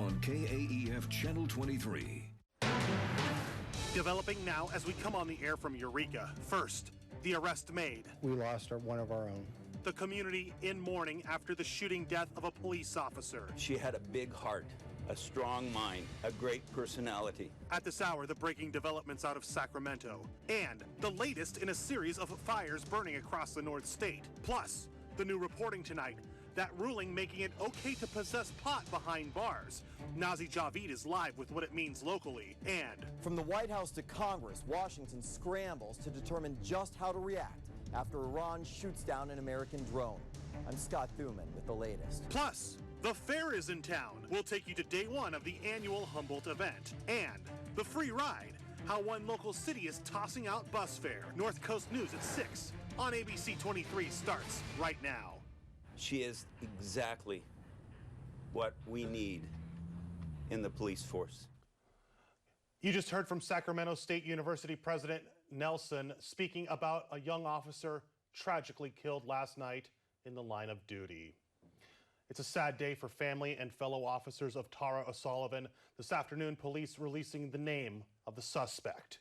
on KAEF Channel 23. Developing now as we come on the air from Eureka. First, the arrest made. We lost one of our own. The community in mourning after the shooting death of a police officer. She had a big heart, a strong mind, a great personality. At this hour, the breaking developments out of Sacramento. And the latest in a series of fires burning across the North State. Plus, the new reporting tonight. That ruling making it okay to possess pot behind bars. Nazi Javid is live with what it means locally. And from the White House to Congress, Washington scrambles to determine just how to react after Iran shoots down an American drone. I'm Scott Thuman with the latest. Plus, the fair is in town. We'll take you to day one of the annual Humboldt event. And the free ride. How one local city is tossing out bus fare. North Coast News at 6 on ABC 23 starts right now. She is exactly what we need in the police force. You just heard from Sacramento State University President Nelson speaking about a young officer tragically killed last night in the line of duty. It's a sad day for family and fellow officers of Tara O'Sullivan. This afternoon, police releasing the name of the suspect.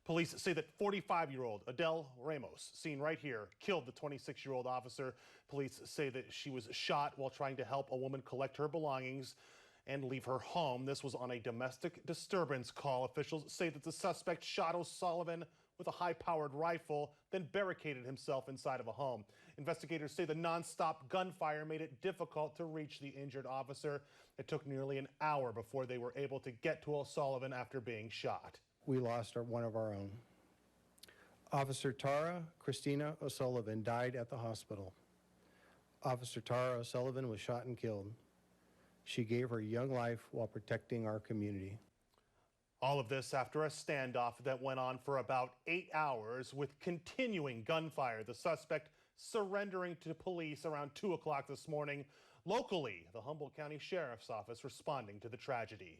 Police say that 45-year-old Adele Ramos, seen right here, killed the 26-year-old officer. Police say that she was shot while trying to help a woman collect her belongings and leave her home. This was on a domestic disturbance call. Officials say that the suspect shot O'Sullivan with a high-powered rifle, then barricaded himself inside of a home. Investigators say the non-stop gunfire made it difficult to reach the injured officer. It took nearly an hour before they were able to get to O'Sullivan after being shot. We lost one of our own. Officer Tara Christina O'Sullivan died at the hospital. Officer Tara O'Sullivan was shot and killed. She gave her young life while protecting our community. All of this after a standoff that went on for about 8 hours with continuing gunfire. The suspect surrendering to police around 2 o'clock this morning. Locally, the Humboldt County Sheriff's Office responding to the tragedy.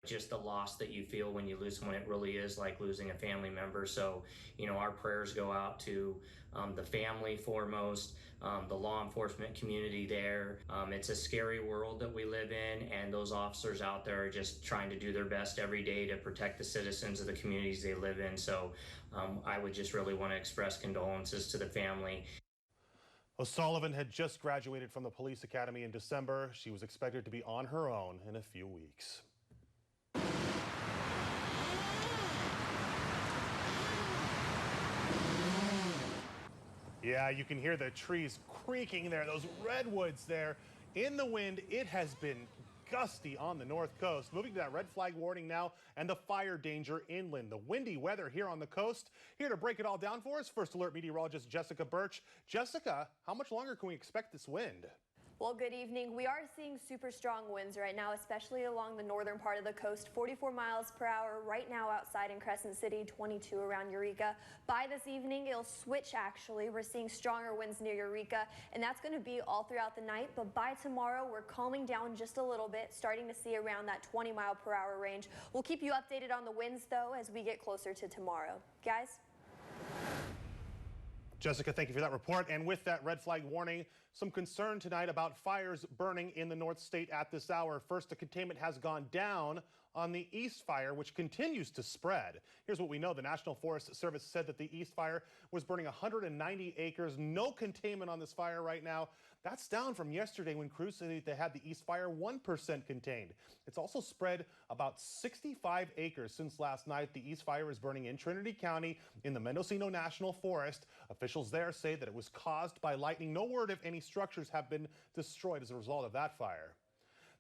Just the loss that you feel when you lose someone, it really is like losing a family member. So, our prayers go out to the family foremost, the law enforcement community there. It's a scary world that we live in, and those officers out there are just trying to do their best every day to protect the citizens of the communities they live in. So I would just really want to express condolences to the family. O'Sullivan had just graduated from the police academy in December. She was expected to be on her own in a few weeks. Yeah, you can hear the trees creaking there, those redwoods there. In the wind, it has been gusty on the north coast. Moving to that red flag warning now and the fire danger inland. The windy weather here on the coast. Here to break it all down for us, First Alert meteorologist Jessica Birch. Jessica, how much longer can we expect this wind? Well, good evening. We are seeing super strong winds right now, especially along the northern part of the coast. 44 miles per hour right now outside in Crescent City, 22 around Eureka. By this evening, it'll switch actually. We're seeing stronger winds near Eureka, and that's going to be all throughout the night. But by tomorrow, we're calming down just a little bit, starting to see around that 20 mile per hour range. We'll keep you updated on the winds, though, as we get closer to tomorrow. Guys? Jessica, thank you for that report. And with that red flag warning, some concern tonight about fires burning in the North State at this hour. First, the containment has gone down on the East Fire, which continues to spread. Here's what we know. The National Forest Service said that the East Fire was burning 190 acres. No containment on this fire right now. That's down from yesterday when crews said they had the East Fire 1% contained. It's also spread about 65 acres since last night. The East Fire is burning in Trinity County in the Mendocino National Forest. Officials there say that it was caused by lightning. No word if any structures have been destroyed as a result of that fire.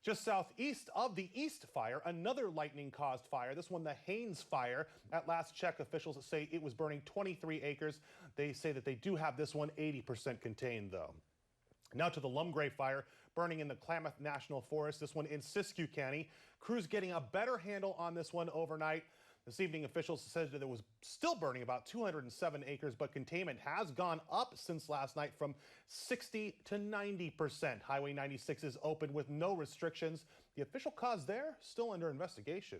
Just southeast of the East Fire, another lightning-caused fire, this one the Haynes Fire. At last check, officials say it was burning 23 acres. They say that they do have this one 80% contained, though. Now to the Lumgray Fire, burning in the Klamath National Forest, this one in Siskiyou County. Crews getting a better handle on this one overnight. This evening, officials said that it was still burning about 207 acres, but containment has gone up since last night from 60 to 90%. Highway 96 is open with no restrictions. The official cause there still under investigation.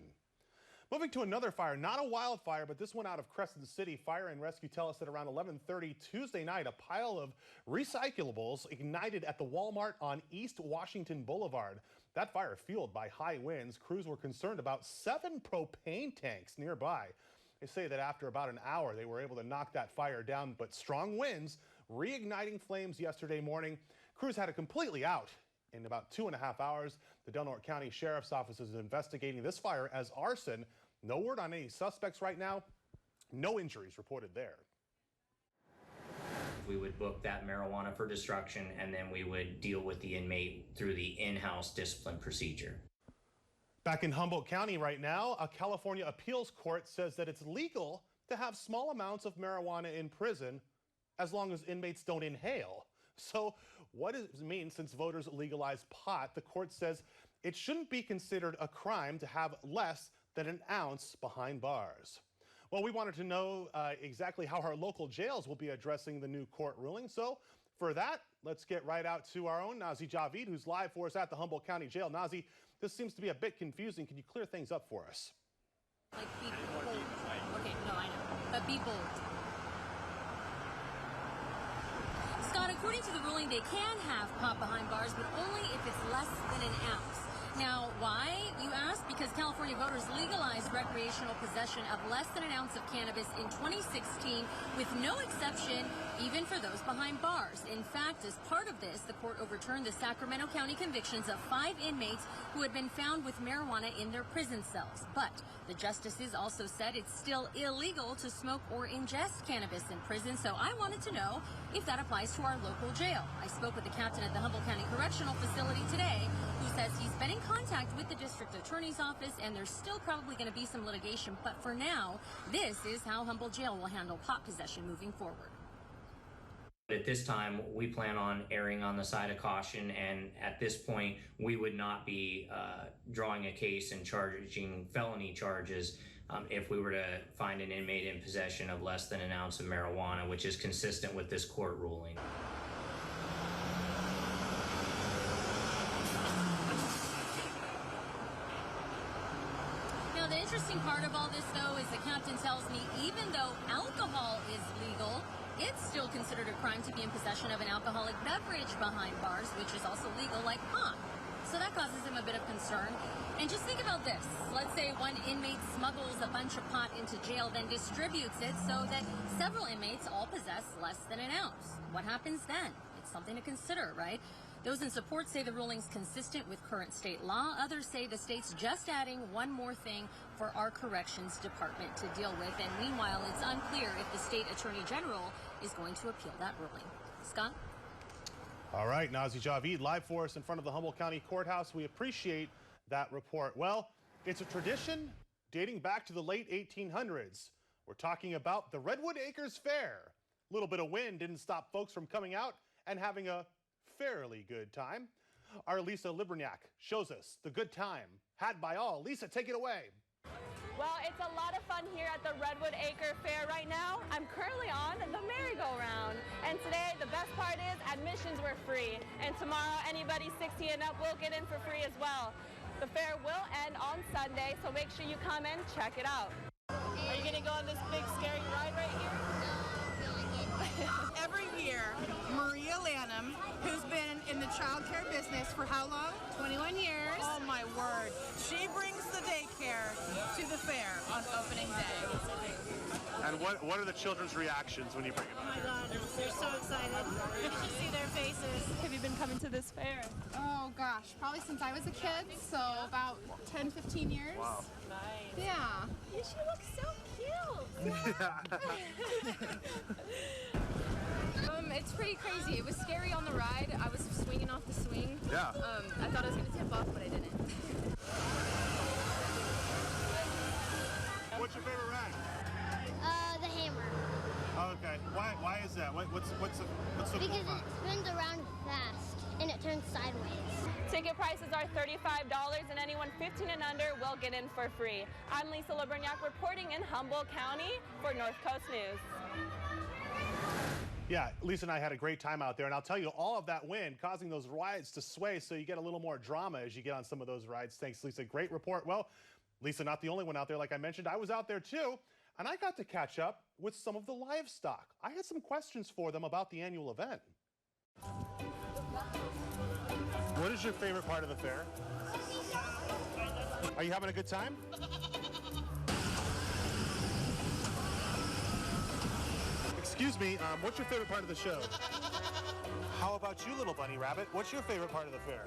Moving to another fire, not a wildfire, but this one out of Crescent City. Fire and Rescue tell us that around 11:30 Tuesday night, a pile of recyclables ignited at the Walmart on East Washington Boulevard. That fire fueled by high winds. Crews were concerned about 7 propane tanks nearby. They say that after about an hour, they were able to knock that fire down, but strong winds reigniting flames yesterday morning. Crews had it completely out in about 2.5 hours. The Del Norte County Sheriff's Office is investigating this fire as arson. No word on any suspects right now. No injuries reported there. We would book that marijuana for destruction, and then we would deal with the inmate through the in-house discipline procedure. Back in Humboldt County right now, a California appeals court says that it's legal to have small amounts of marijuana in prison as long as inmates don't inhale. So what does it mean since voters legalized pot? The court says it shouldn't be considered a crime to have less than an ounce behind bars. Well, we wanted to know exactly how our local jails will be addressing the new court ruling. So for that, let's get right out to our own Nazi Javid, who's live for us at the Humboldt County Jail. Nazi, this seems to be a bit confusing. Can you clear things up for us? Like, be bold. Okay, no, I know. But be bold. Scott, according to the ruling, they can have pot behind bars, but only if it's less than an ounce. Now, why, you ask? Because California voters legalized recreational possession of less than an ounce of cannabis in 2016 with no exception, even for those behind bars. In fact, as part of this, the court overturned the Sacramento County convictions of 5 inmates who had been found with marijuana in their prison cells. But the justices also said it's still illegal to smoke or ingest cannabis in prison, so I wanted to know if that applies to our local jail. I spoke with the captain at the Humboldt County Correctional Facility today, who says he's been in contact with the district attorney's office, and there's still probably going to be some litigation, but for now, this is how Humboldt Jail will handle pot possession moving forward. At this time, we plan on erring on the side of caution, and at this point, we would not be drawing a case and charging felony charges if we were to find an inmate in possession of less than an ounce of marijuana, which is consistent with this court ruling. Now, the interesting part of all this, though, is the captain tells me even though alcohol is legal, it's still considered a crime to be in possession of an alcoholic beverage behind bars, which is also legal, like pot. So that causes him a bit of concern. And just think about this. Let's say one inmate smuggles a bunch of pot into jail, then distributes it so that several inmates all possess less than an ounce. What happens then? It's something to consider, right? Those in support say the ruling's consistent with current state law. Others say the state's just adding one more thing for our corrections department to deal with. And meanwhile, it's unclear if the state attorney general is going to appeal that ruling. Scott? All right, Nazi Javid live for us in front of the Humboldt County Courthouse. We appreciate that report. Well, it's a tradition dating back to the late 1800s. We're talking about the Redwood Acres Fair. A little bit of wind didn't stop folks from coming out and having a fairly good time. Our Lisa Libraniak shows us the good time had by all. Lisa, take it away. Well, it's a lot of fun here at the Redwood Acre Fair right now. I'm currently on the merry-go-round. And today, the best part is admissions were free. And tomorrow, anybody 16 and up will get in for free as well. The fair will end on Sunday, so make sure you come and check it out. Are you going to go on this big, scary ride right here? Every year, Maria Lanham, who's been in the child care business for how long? 21 years. Oh my word. She brings the daycare to the fair on opening day. And what are the children's reactions when you bring it up? Oh my God, they're so excited. You should see their faces. Have you been coming to this fair? Oh gosh, probably since I was a kid, so about 10, 15 years. Wow. Nice. Yeah. You should look so cute. It's pretty crazy. It was scary on the ride. I was swinging off the swing. Yeah. I thought I was going to tip off, but I didn't. What's your favorite ride? The hammer. Oh, okay. Why is that? What's so Because cool it about it? spins around fast and it turns sideways. Ticket prices are $35 and anyone 15 and under will get in for free. I'm Lisa Libraniak reporting in Humboldt County for North Coast News. Yeah, Lisa and I had a great time out there, and I'll tell you, all of that wind causing those rides to sway, so you get a little more drama as you get on some of those rides. Thanks, Lisa. Great report. Well, Lisa, not the only one out there. Like I mentioned, I was out there too, and I got to catch up with some of the livestock. I had some questions for them about the annual event. What is your favorite part of the fair? Are you having a good time? Excuse me, what's your favorite part of the show? How about you, little bunny rabbit? What's your favorite part of the fair?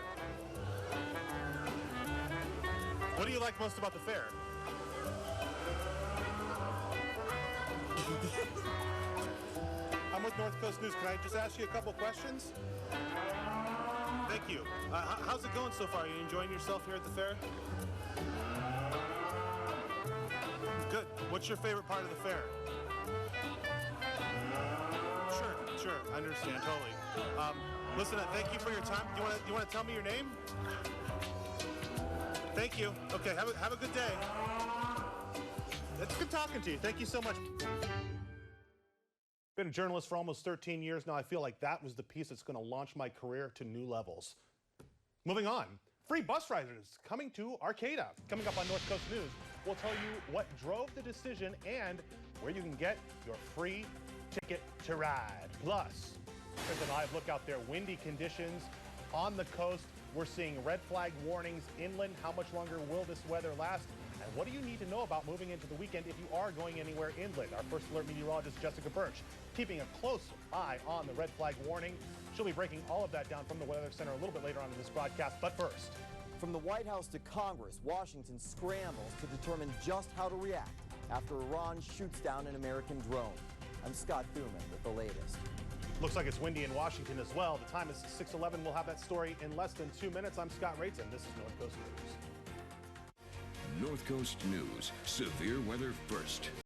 What do you like most about the fair? I'm with North Coast News. Can I just ask you a couple questions? Thank you. How's it going so far? Are you enjoying yourself here at the fair? Good. What's your favorite part of the fair? Sure. I understand totally. Listen, thank you for your time. Do you want to tell me your name? Thank you. Okay. Have a good day. It's good talking to you. Thank you so much. Been a journalist for almost 13 years now. I feel like that was the piece that's going to launch my career to new levels. Moving on, free bus riders coming to Arcata. Coming up on North Coast News, we'll tell you what drove the decision and where you can get your free ticket to ride. Plus, there's a live look out there. Windy conditions on the coast. We're seeing red flag warnings inland. How much longer will this weather last? And what do you need to know about moving into the weekend if you are going anywhere inland? Our first alert meteorologist, Jessica Birch, keeping a close eye on the red flag warning. She'll be breaking all of that down from the Weather Center a little bit later on in this broadcast. But first, from the White House to Congress, Washington scrambles to determine just how to react after Iran shoots down an American drone. I'm Scott Thuman with the latest. Looks like it's windy in Washington as well. The time is 6:11. We'll have that story in less than 2 minutes. I'm Scott Raitzen. This is North Coast News. North Coast News. Severe weather first.